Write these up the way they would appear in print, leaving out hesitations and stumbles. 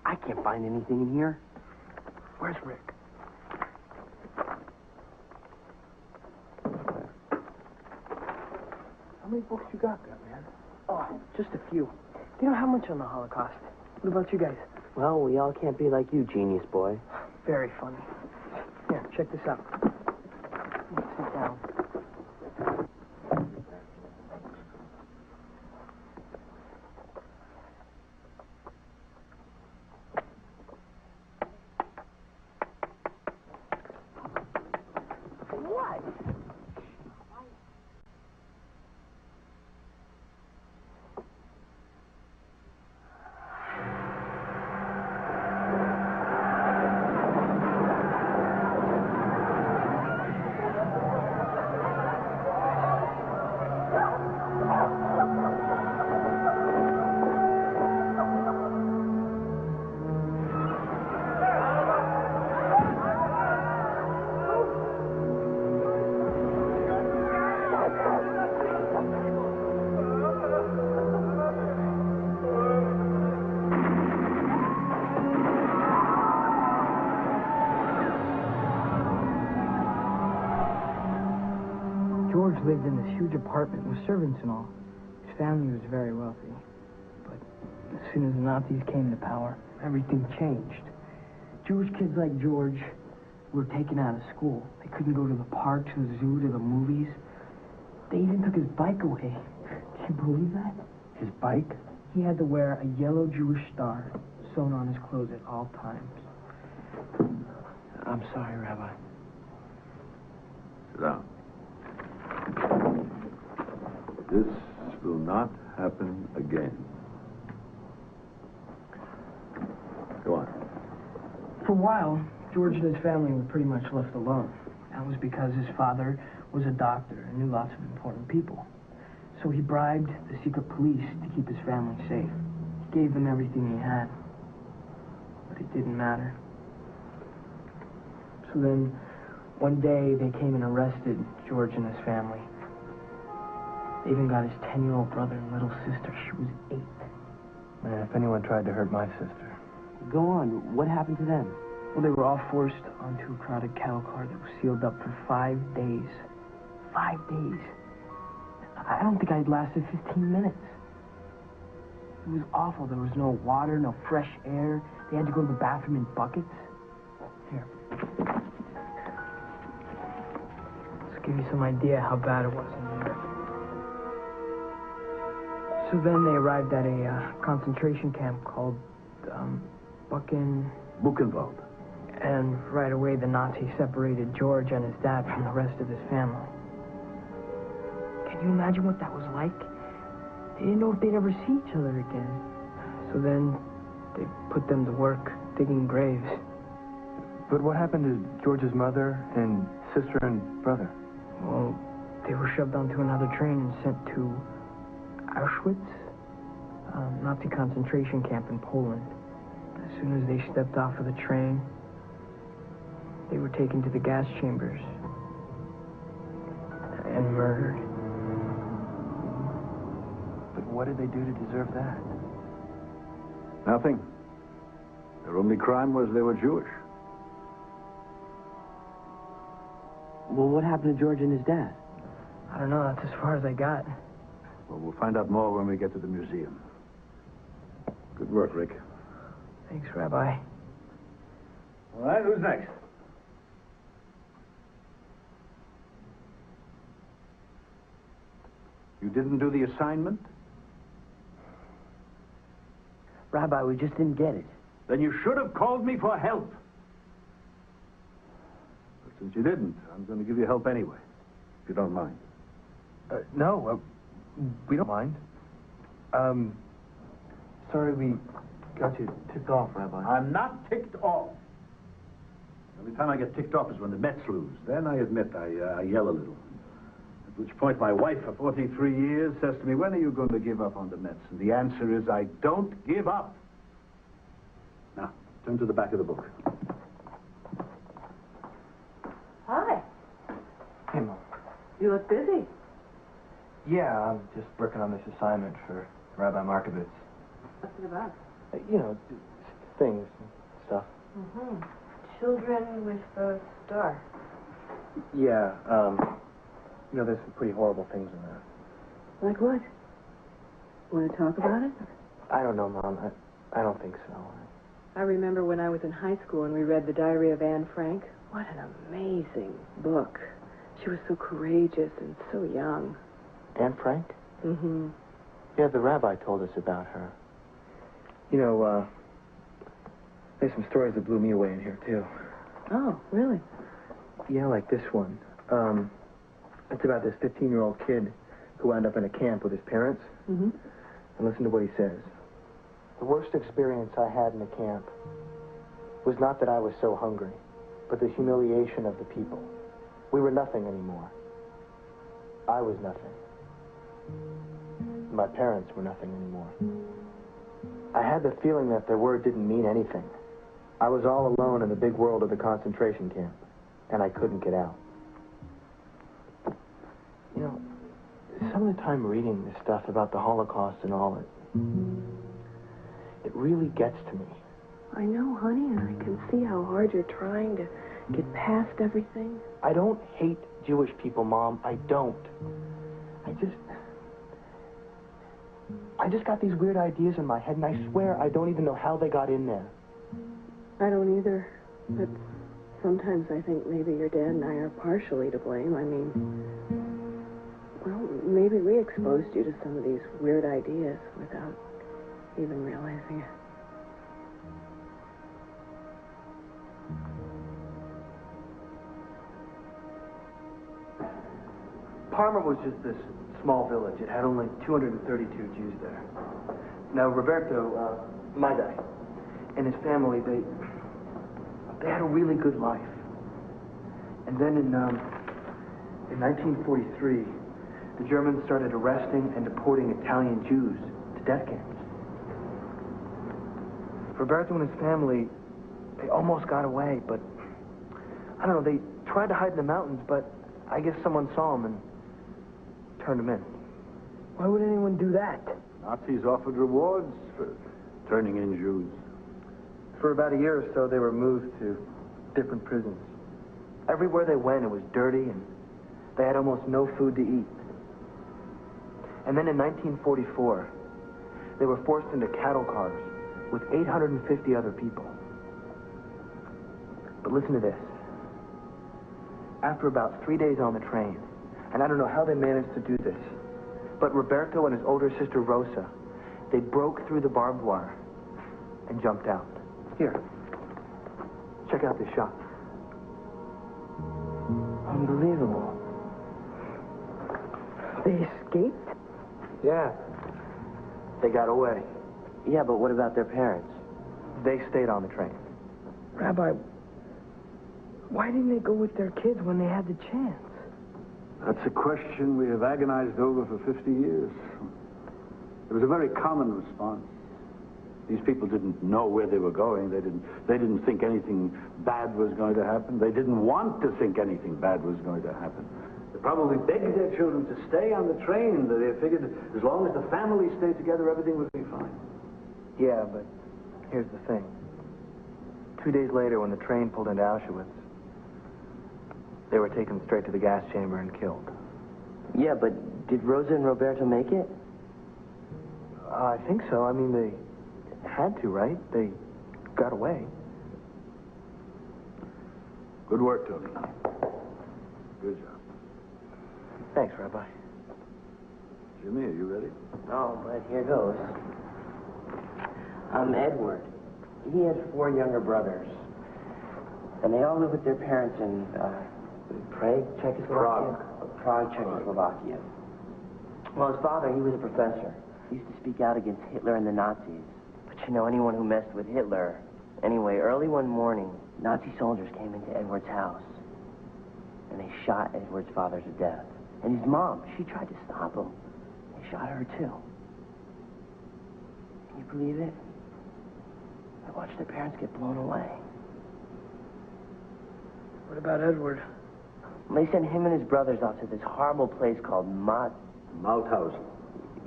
I can't find anything in here. Where's Rick? How many books you got there, man? Oh, just a few. They don't have much on the Holocaust. What about you guys? Well, we all can't be like you, genius boy. Very funny. Here, check this out. Let's sit down. George lived in this huge apartment with servants and all. His family was very wealthy. But as soon as the Nazis came to power, everything changed. Jewish kids like George were taken out of school. They couldn't go to the park, to the zoo, to the movies. They even took his bike away. Can you believe that? His bike? He had to wear a yellow Jewish star sewn on his clothes at all times. I'm sorry, Rabbi. Sit down. This will not happen again. Go on. For a while, George and his family were pretty much left alone. That was because his father was a doctor and knew lots of important people. So he bribed the secret police to keep his family safe. He gave them everything he had. But it didn't matter. So then, one day, they came and arrested George and his family. They even got his 10-year-old brother and little sister. She was 8. Man, if anyone tried to hurt my sister. Go on. What happened to them? Well, they were all forced onto a crowded cattle car that was sealed up for 5 days. 5 days. I don't think I'd lasted 15 minutes. It was awful. There was no water, no fresh air. They had to go to the bathroom in buckets. Here. Let's give you some idea how bad it was in there. So then they arrived at a concentration camp called Buchenwald. And right away, the Nazis separated George and his dad from the rest of his family. Can you imagine what that was like? They didn't know if they'd ever see each other again. So then, they put them to work digging graves. But what happened to George's mother and sister and brother? Well, they were shoved onto another train and sent to Auschwitz, Nazi concentration camp in Poland. As soon as they stepped off of the train, they were taken to the gas chambers and murdered. But what did they do to deserve that? Nothing. Their only crime was they were Jewish. Well, what happened to George and his dad? I don't know, that's as far as I got. Well, we'll find out more when we get to the museum. Good work, Rick. Thanks, Rabbi. All right, who's next? You didn't do the assignment? Rabbi, we just didn't get it. Then you should have called me for help. But since you didn't, I'm going to give you help anyway, if you don't mind. No, we don't mind. Sorry we got you ticked off, Rabbi. I'm not ticked off. The only time I get ticked off is when the Mets lose. Then I admit I yell a little. At which point my wife for 43 years says to me, when are you going to give up on the Mets? And the answer is, I don't give up. Now, turn to the back of the book. Hi. Hey, Mom. You look busy. Yeah, I'm just working on this assignment for Rabbi Markovitz. What's it about? You know, things and stuff. Mm-hmm. Children with Starr. Yeah, you know, there's some pretty horrible things in there. Like what? Want to talk about it? I don't know, Mom. I don't think so. I remember when I was in high school and we read The Diary of Anne Frank. What an amazing book. She was so courageous and so young. Anne Frank? Mm-hmm. Yeah, the rabbi told us about her. You know, there's some stories that blew me away in here, too. Oh, really? Yeah, like this one. It's about this 15-year-old kid who wound up in a camp with his parents. Mm-hmm. And listen to what he says. The worst experience I had in the camp was not that I was so hungry, but the humiliation of the people. We were nothing anymore. I was nothing. My parents were nothing anymore. I had the feeling that their word didn't mean anything. I was all alone in the big world of the concentration camp, and I couldn't get out. You know, some of the time reading this stuff about the Holocaust and all, it really gets to me. I know, honey, and I can see how hard you're trying to get past everything. I don't hate Jewish people, Mom. I don't. I just got these weird ideas in my head, and I swear I don't even know how they got in there. I don't either, but sometimes I think maybe your dad and I are partially to blame. I mean, well, maybe we exposed you to some of these weird ideas without even realizing it. Parma was just this small village. It had only 232 Jews there. Now, Roberto, my guy, and his family, they had a really good life. And then in 1943, the Germans started arresting and deporting Italian Jews to death camps. Roberto and his family, they almost got away, but I don't know, they tried to hide in the mountains, but I guess someone saw them and turned them in. Why would anyone do that? Nazis offered rewards for turning in Jews. For about a year or so, they were moved to different prisons. Everywhere they went, it was dirty, and they had almost no food to eat. And then in 1944, they were forced into cattle cars with 850 other people. But listen to this. After about 3 days on the train, and I don't know how they managed to do this, but Roberto and his older sister Rosa, they broke through the barbed wire and jumped out. Here, check out this shot. Unbelievable. They escaped? Yeah. They got away. Yeah, but what about their parents? They stayed on the train. Rabbi, why didn't they go with their kids when they had the chance? That's a question we have agonized over for 50 years. It was a very common response. These people didn't know where they were going. They didn't think anything bad was going to happen. They didn't want to think anything bad was going to happen. They probably begged their children to stay on the train. They figured as long as the family stayed together, everything would be fine. Yeah, but here's the thing. 2 days later, when the train pulled into Auschwitz, they were taken straight to the gas chamber and killed. Yeah, but did Rosa and Roberto make it? I think so. I mean, they had to, right? They got away. Good work, Tony. Good job. Thanks, Rabbi. Jimmy, are you ready? Oh, but here goes. I'm Edward. He has 4 younger brothers. And they all live with their parents in Prague, Czechoslovakia? Prague, Czechoslovakia. Well, his father, he was a professor. He used to speak out against Hitler and the Nazis. But you know, anyone who messed with Hitler... Anyway, early one morning, Nazi soldiers came into Edward's house. And they shot Edward's father to death. And his mom, she tried to stop him. They shot her, too. Can you believe it? I watched their parents get blown away. What about Edward? They sent him and his brothers off to this horrible place called Mauthausen.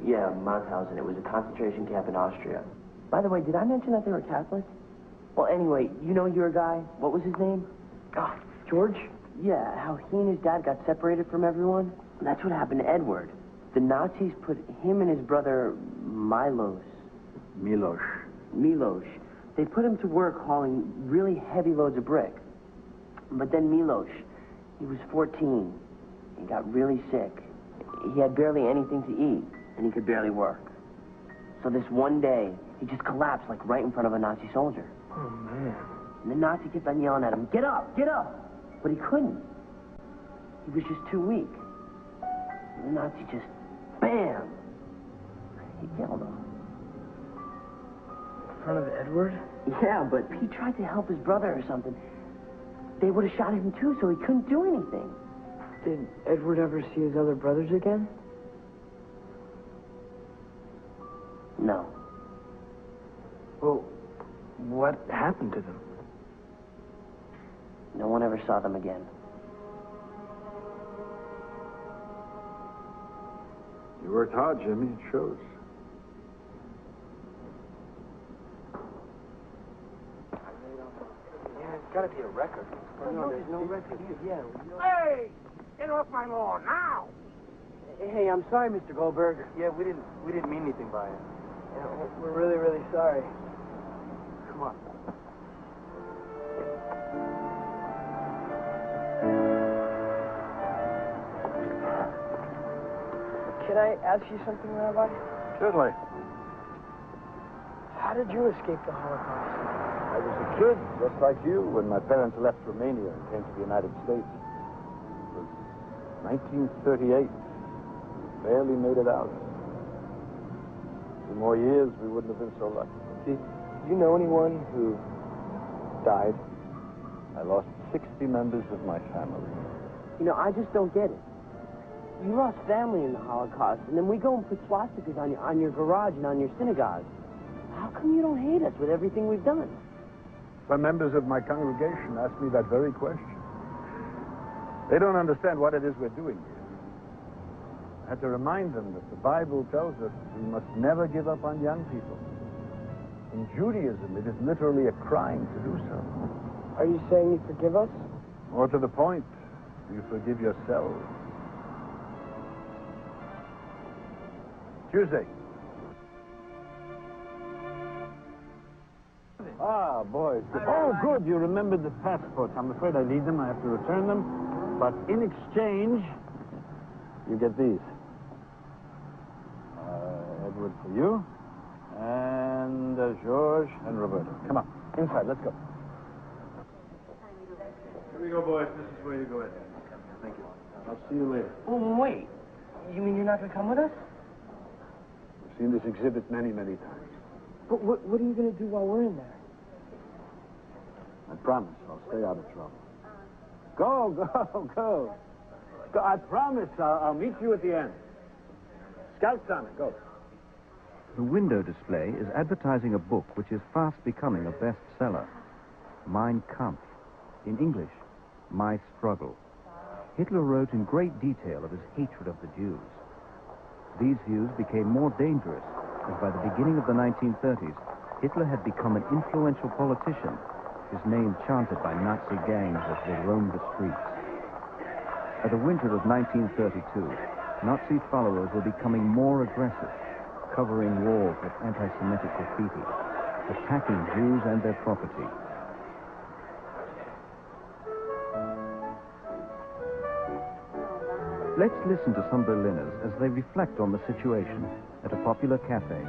Yeah, Mauthausen. It was a concentration camp in Austria. By the way, did I mention that they were Catholic? Well, anyway, you know your guy? What was his name? Oh, George? Yeah, how he and his dad got separated from everyone? That's what happened to Edward. The Nazis put him and his brother Milos. They put him to work hauling really heavy loads of brick. But then Milos, he was 14. He got really sick. He had barely anything to eat, and he could barely work. So this one day, he just collapsed, like, right in front of a Nazi soldier. Oh, man. And the Nazi kept on yelling at him, "Get up, get up!" But he couldn't. He was just too weak. And the Nazi just, bam! He killed him. In front of Edward? Yeah, but he tried to help his brother or something. They would have shot him too, so he couldn't do anything. Did Edward ever see his other brothers again? No. Well, what happened to them? No one ever saw them again. You worked hard, Jimmy. It shows. Yeah, it's gotta be a record. No, there's no record here. Yeah. Hey! Get off my lawn, now! Hey, I'm sorry, Mr. Goldberg. Yeah, we didn't mean anything by it. Yeah, we're really, really sorry. Come on. Can I ask you something, Rabbi? Certainly. How did you escape the Holocaust? I was a kid, just like you, when my parents left Romania and came to the United States. It was 1938. Barely made it out. 2 more years, we wouldn't have been so lucky. Did you know anyone who died? I lost 60 members of my family. You know, I just don't get it. You lost family in the Holocaust, and then we go and put swastikas on your garage and on your synagogue. How come you don't hate us with everything we've done? Some members of my congregation asked me that very question. They don't understand what it is we're doing here. I had to remind them that the Bible tells us we must never give up on young people. In Judaism, it is literally a crime to do so. Are you saying you forgive us? More to the point, you forgive yourself. Tuesday. Ah, boys. Oh, good. You remembered the passports. I'm afraid I need them. I have to return them. But in exchange, you get these. Edward for you. And George and Roberta. Come on. Inside. Let's go. Here we go, boys. This is where you go in. Thank you. I'll see you later. Oh, wait. You mean you're not going to come with us? I've seen this exhibit many, many times. But what are you going to do while we're in there? I promise I'll stay out of trouble. Go. I promise I'll meet you at the end. Scout Sonic, go. The window display is advertising a book which is fast becoming a bestseller. Mein Kampf. In English, My Struggle. Hitler wrote in great detail of his hatred of the Jews. These views became more dangerous as by the beginning of the 1930s, Hitler had become an influential politician, his name chanted by Nazi gangs as they roamed the streets. By the winter of 1932, Nazi followers were becoming more aggressive, covering walls with anti-Semitic graffiti, attacking Jews and their property. Let's listen to some Berliners as they reflect on the situation at a popular cafe.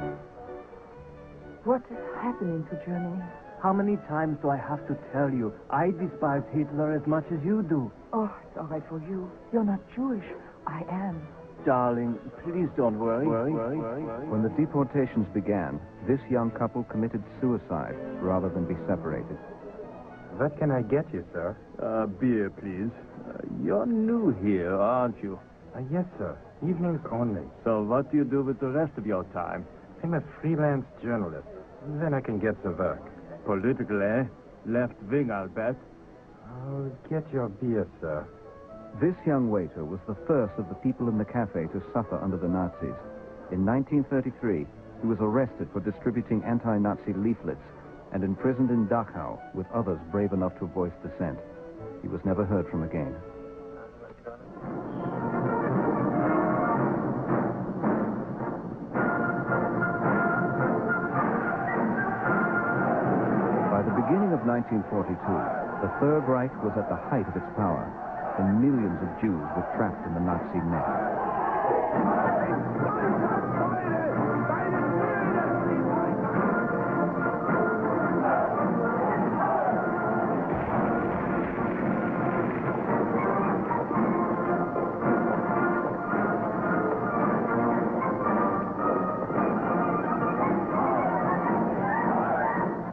What is happening to Germany? How many times do I have to tell you? I despise Hitler as much as you do. Oh, it's all right for you. You're not Jewish. I am. Darling, please don't worry. When the deportations began, this young couple committed suicide rather than be separated. What can I get you, sir? Beer, please. You're new here, aren't you? Yes, sir. Evenings only. So what do you do with the rest of your time? I'm a freelance journalist. Then I can get some work. Political, eh? Left wing, I'll bet. Oh, get your beer, sir. This young waiter was the first of the people in the cafe to suffer under the Nazis. In 1933, he was arrested for distributing anti-Nazi leaflets and imprisoned in Dachau with others brave enough to voice dissent. He was never heard from again. By the beginning of 1942, the Third Reich was at the height of its power, and millions of Jews were trapped in the Nazi net.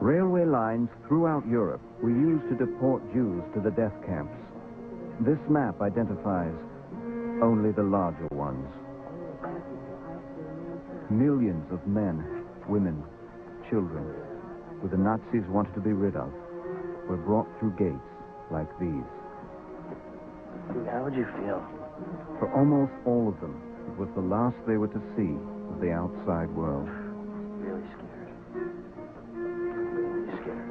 Railway lines throughout Europe were used to deport Jews to the death camps. This map identifies only the larger ones. Millions of men, women, children, who the Nazis wanted to be rid of, were brought through gates like these. Dude, how would you feel? For almost all of them, it was the last they were to see of the outside world. Really scared. Really scared.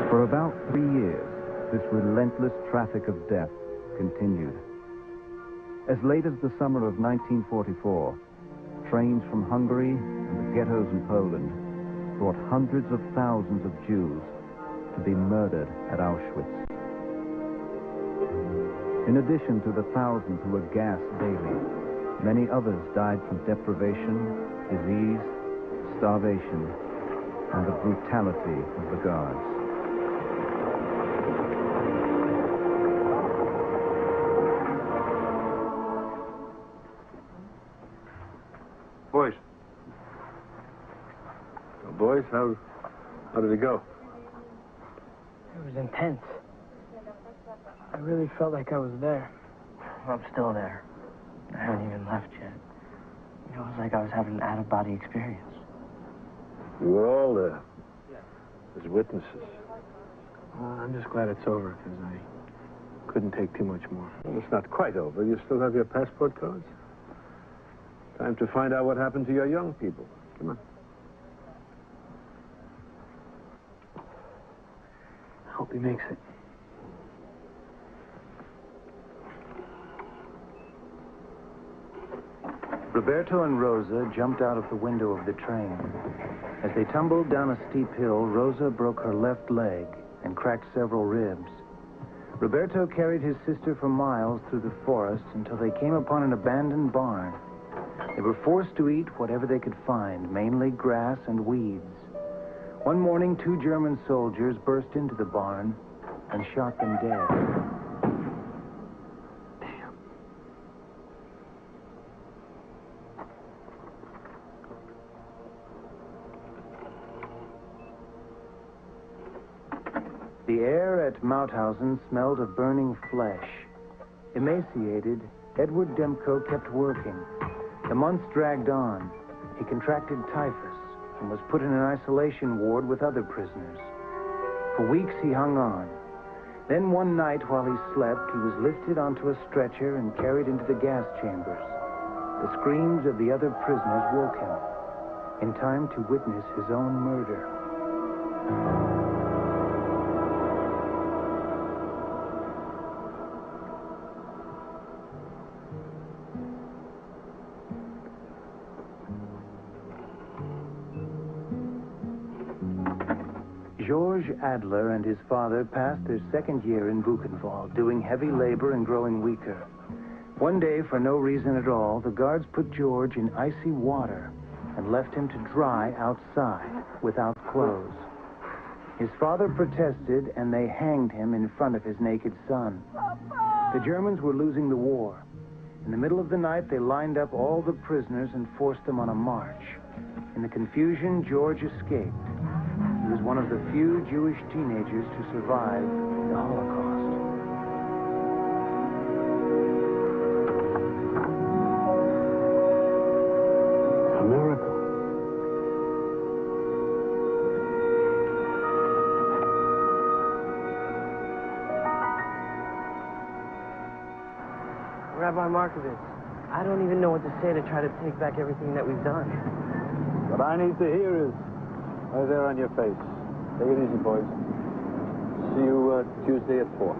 For about 3 years, this relentless traffic of death continued. As late as the summer of 1944, trains from Hungary and the ghettos in Poland brought hundreds of thousands of Jews to be murdered at Auschwitz. In addition to the thousands who were gassed daily, many others died from deprivation, disease, starvation, and the brutality of the guards. Boys. Well, boys, how did it go? It was intense. I really felt like I was there. I'm still there. I haven't even left yet. It was like I was having an out-of-body experience. We were all there as witnesses. I'm just glad it's over, because I couldn't take too much more. Well, it's not quite over. You still have your passport cards? Time to find out what happened to your young people. Come on. I hope he makes it. Roberto and Rosa jumped out of the window of the train. As they tumbled down a steep hill, Rosa broke her left leg and cracked several ribs. Roberto carried his sister for miles through the forest until they came upon an abandoned barn. They were forced to eat whatever they could find, mainly grass and weeds. One morning, 2 German soldiers burst into the barn and shot them dead. Damn. The air at Mauthausen smelled of burning flesh. Emaciated, Edward Demko kept working. The months dragged on. He contracted typhus and was put in an isolation ward with other prisoners. For weeks he hung on. Then one night while he slept, he was lifted onto a stretcher and carried into the gas chambers. The screams of the other prisoners woke him, in time to witness his own murder. George Adler and his father passed their second year in Buchenwald, doing heavy labor and growing weaker. One day, for no reason at all, the guards put George in icy water and left him to dry outside without clothes. His father protested, and they hanged him in front of his naked son. The Germans were losing the war. In the middle of the night, they lined up all the prisoners and forced them on a march. In the confusion, George escaped. He was one of the few Jewish teenagers to survive the Holocaust. Rabbi Markovitz, I don't even know what to say to try to take back everything that we've done. What I need to hear is right there on your face. Take it easy, boys. See you Tuesday at 4.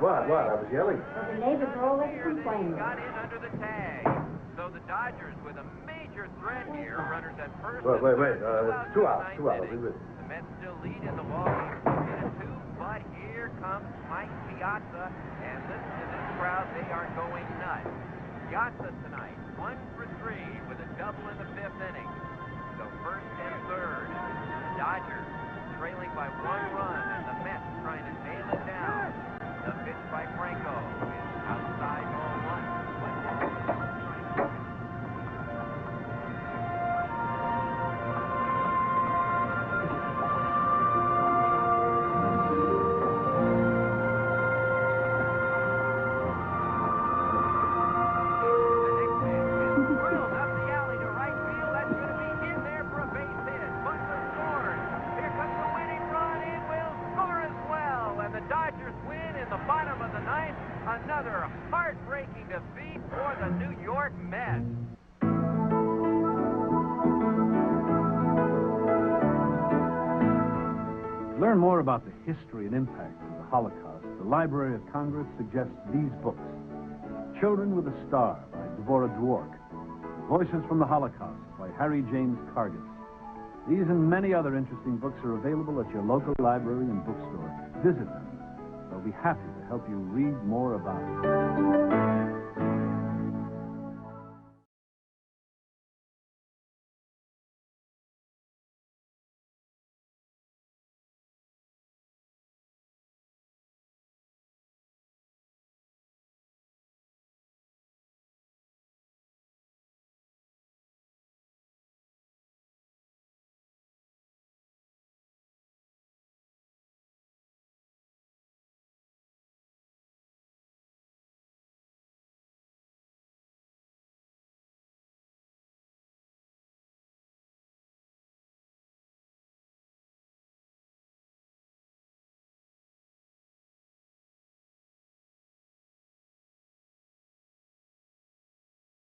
What? I was yelling. Well, the neighbors are always complaining. Got in under the tag. So the Dodgers with a major threat here. Runners at first. Wait. 2 outs. The Mets still lead in the ball game 2, but here comes Mike Piazza. And listen to this crowd. They are going nuts. Piazza tonight, 1 for 3 with a double in the 5th inning. So first and third. The Dodgers trailing by 1 run, and the Mets trying to nail it down. The pitch by Franco is outside ball 1. The next pitch is drilled up the alley to right field. That's going to be in there for a base hit. Butler scores. Here comes the winning run. It will score as well. And the Dodgers win in the bottom of the 9th. Another heartbreaking defeat for the New York Mets. To learn more about the history and impact of the Holocaust, the Library of Congress suggests these books. Children with a Starr by Deborah Dwork. Voices from the Holocaust by Harry James Cargis. These and many other interesting books are available at your local library and bookstore. Visit them. They'll be happy to help you read more about it.